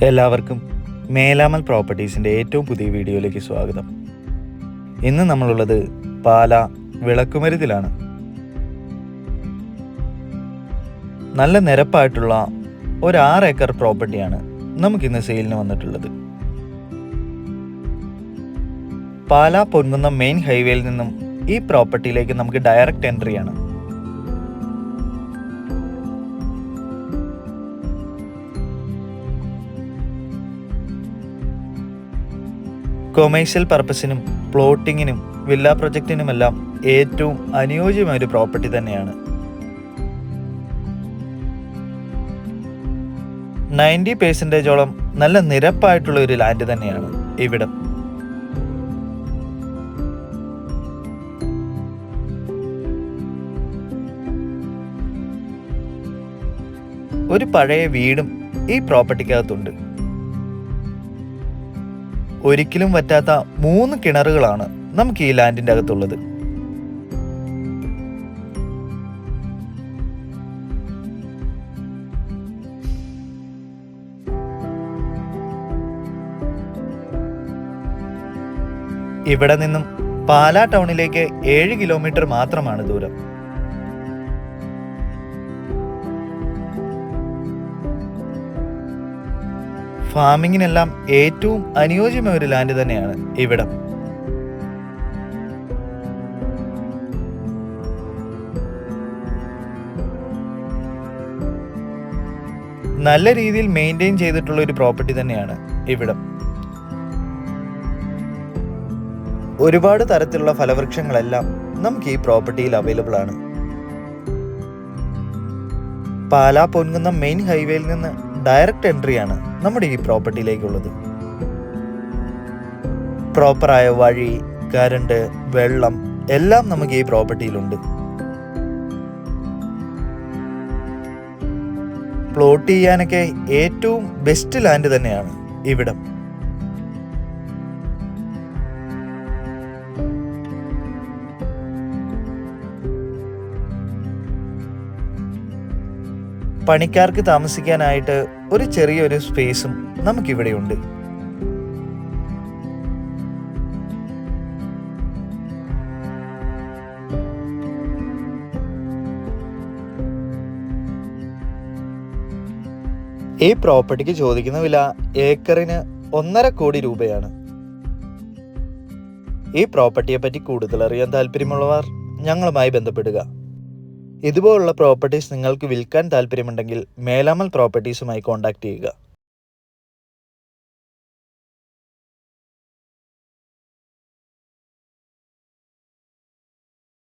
എല്ലാവർക്കും മേലാമൽ പ്രോപ്പർട്ടീസിൻ്റെ ഏറ്റവും പുതിയ വീഡിയോയിലേക്ക് സ്വാഗതം. ഇന്ന് നമ്മളുള്ളത് പാല വിളക്കുമരുതിലാണ്. നല്ല നിരപ്പായിട്ടുള്ള ഒരു 6 ഏക്കർ പ്രോപ്പർട്ടിയാണ് നമുക്കിന്ന് സെയിലിന് വന്നിട്ടുള്ളത്. പാല പൊൻകുന്നം മെയിൻ ഹൈവേയിൽ നിന്നും ഈ പ്രോപ്പർട്ടിയിലേക്ക് നമുക്ക് ഡയറക്റ്റ് എൻട്രിയാണ്. കൊമേഴ്ഷ്യൽ പർപ്പസിനും പ്ലോട്ടിങ്ങിനും വില്ല പ്രൊജക്റ്റിനുമെല്ലാം ഏറ്റവും അനുയോജ്യമായ ഒരു പ്രോപ്പർട്ടി തന്നെയാണ്. 90% നല്ല നിരപ്പായിട്ടുള്ള ഒരു ലാൻഡ് തന്നെയാണ് ഇവിടം. ഒരു പഴയ വീടും ഈ പ്രോപ്പർട്ടിക്കകത്തുണ്ട്. ഒരിക്കലും വറ്റാത്ത 3 കിണറുകളാണ് നമുക്ക് ഈ ലാൻഡിൻ്റെ അകത്തുള്ളത്. ഇവിടെ നിന്നും പാലാ ടൗണിലേക്ക് 7 കിലോമീറ്റർ മാത്രമാണ് ദൂരം. ഫാമിങ്ങിനെല്ലാം ഏറ്റവും അനുയോജ്യമായ ഒരു ലാൻഡ് തന്നെയാണ് ഇവിടം. നല്ല രീതിയിൽ മെയിൻറ്റെയിൻ ചെയ്തിട്ടുള്ള ഒരു പ്രോപ്പർട്ടി തന്നെയാണ് ഇവിടം. ഒരുപാട് തരത്തിലുള്ള ഫലവൃക്ഷങ്ങളെല്ലാം നമുക്ക് ഈ പ്രോപ്പർട്ടിയിൽ അവൈലബിൾ ആണ്. പാലാ പൊൻകുന്നം മെയിൻ ഹൈവേയിൽ നിന്ന് ഡയറക്റ്റ് എൻട്രിയാണ് നമ്മുടെ ഈ പ്രോപ്പർട്ടിയിലേക്കുള്ളത്. പ്രോപ്പറായ വഴി, കറണ്ട്, വെള്ളം എല്ലാം നമുക്ക് ഈ പ്രോപ്പർട്ടിയിലുണ്ട്. പ്ലോട്ട് ചെയ്യാനൊക്കെ ഏറ്റവും ബെസ്റ്റ് ലാൻഡ് തന്നെയാണ് ഇവിടം. പണിക്കാർക്ക് താമസിക്കാനായിട്ട് ഒരു ചെറിയൊരു സ്പേസും നമുക്കിവിടെയുണ്ട്. ഈ പ്രോപ്പർട്ടിക്ക് ചോദിക്കുന്ന വില ഏക്കറിന് 1.5 കോടി രൂപയാണ്. ഈ പ്രോപ്പർട്ടിയെ പറ്റി കൂടുതൽ അറിയാൻ താല്പര്യമുള്ളവർ ഞങ്ങളുമായി ബന്ധപ്പെടുക. ഇതുപോലുള്ള പ്രോപ്പർട്ടീസ് നിങ്ങൾക്ക് വിൽക്കാൻ താല്പര്യമുണ്ടെങ്കിൽ മേലാമൽ പ്രോപ്പർട്ടീസുമായി കോൺടാക്ട് ചെയ്യുക.